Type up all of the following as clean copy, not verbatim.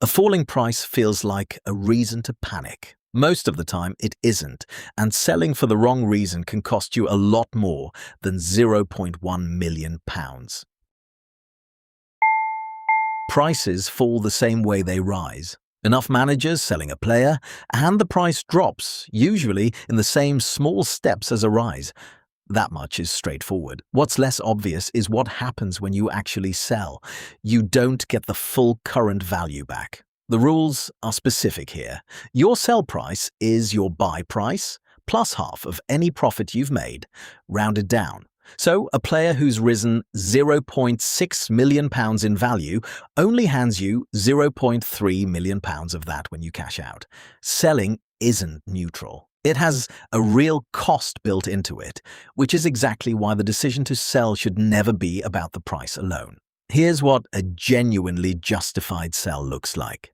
A falling price feels like a reason to panic. Most of the time, it isn't, and selling for the wrong reason can cost you a lot more than £0.1 million. Prices fall the same way they rise. Enough managers selling a player, and the price drops, usually in the same small steps as a rise. That much is straightforward. What's less obvious is what happens when you actually sell. You don't get the full current value back. The rules are specific here. Your sell price is your buy price plus half of any profit you've made, rounded down. So a player who's risen £0.6 million in value only hands you £0.3 million of that when you cash out. Selling isn't neutral. It has a real cost built into it, which is exactly why the decision to sell should never be about the price alone. Here's what a genuinely justified sell looks like.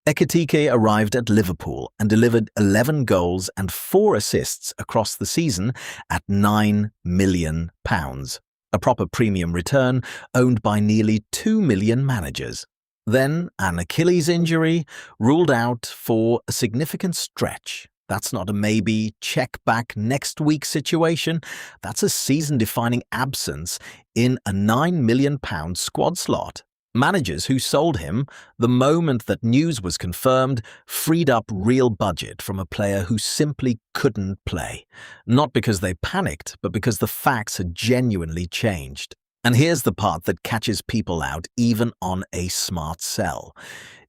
Ekitike arrived at Liverpool and delivered 11 goals and 4 assists across the season at £9 million, a proper premium return owned by nearly 2 million managers. Then an Achilles injury ruled out for a significant stretch. That's not a maybe, check back next week situation. That's a season-defining absence in a £9 million squad slot. Managers who sold him the moment that news was confirmed freed up real budget from a player who simply couldn't play. Not because they panicked, but because the facts had genuinely changed. And here's the part that catches people out even on a smart sell.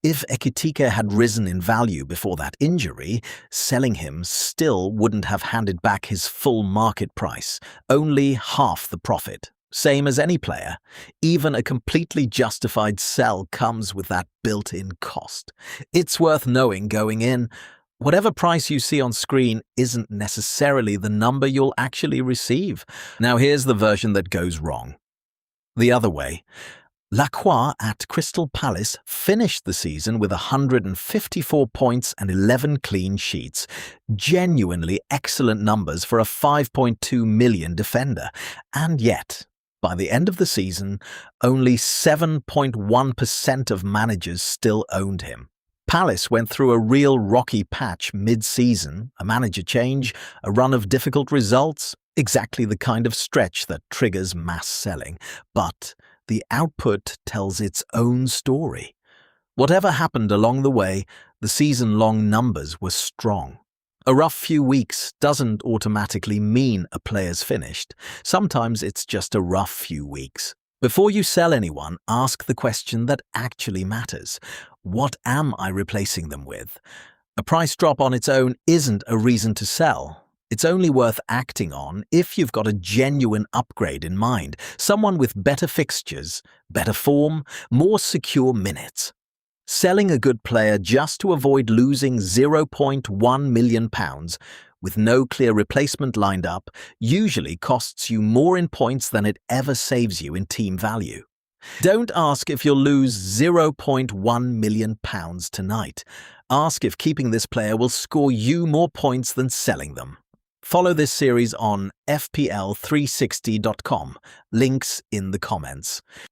If Ekitike had risen in value before that injury, selling him still wouldn't have handed back his full market price, only half the profit. Same as any player. Even a completely justified sell comes with that built-in cost. It's worth knowing going in. Whatever price you see on screen isn't necessarily the number you'll actually receive. Now here's the version that goes wrong. The other way. Lacroix at Crystal Palace finished the season with 154 points and 11 clean sheets. Genuinely excellent numbers for a 5.2 million defender. And yet, by the end of the season, only 7.1% of managers still owned him. Palace went through a real rocky patch mid-season, a manager change, a run of difficult results, exactly the kind of stretch that triggers mass selling. But the output tells its own story. Whatever happened along the way, the season-long numbers were strong. A rough few weeks doesn't automatically mean a player's finished. Sometimes it's just a rough few weeks. Before you sell anyone, ask the question that actually matters. What am I replacing them with? A price drop on its own isn't a reason to sell. It's only worth acting on if you've got a genuine upgrade in mind, someone with better fixtures, better form, more secure minutes. Selling a good player just to avoid losing £0.1 million with no clear replacement lined up usually costs you more in points than it ever saves you in team value. Don't ask if you'll lose £0.1 million tonight. Ask if keeping this player will score you more points than selling them. Follow this series on FPL360.com. Links in the comments.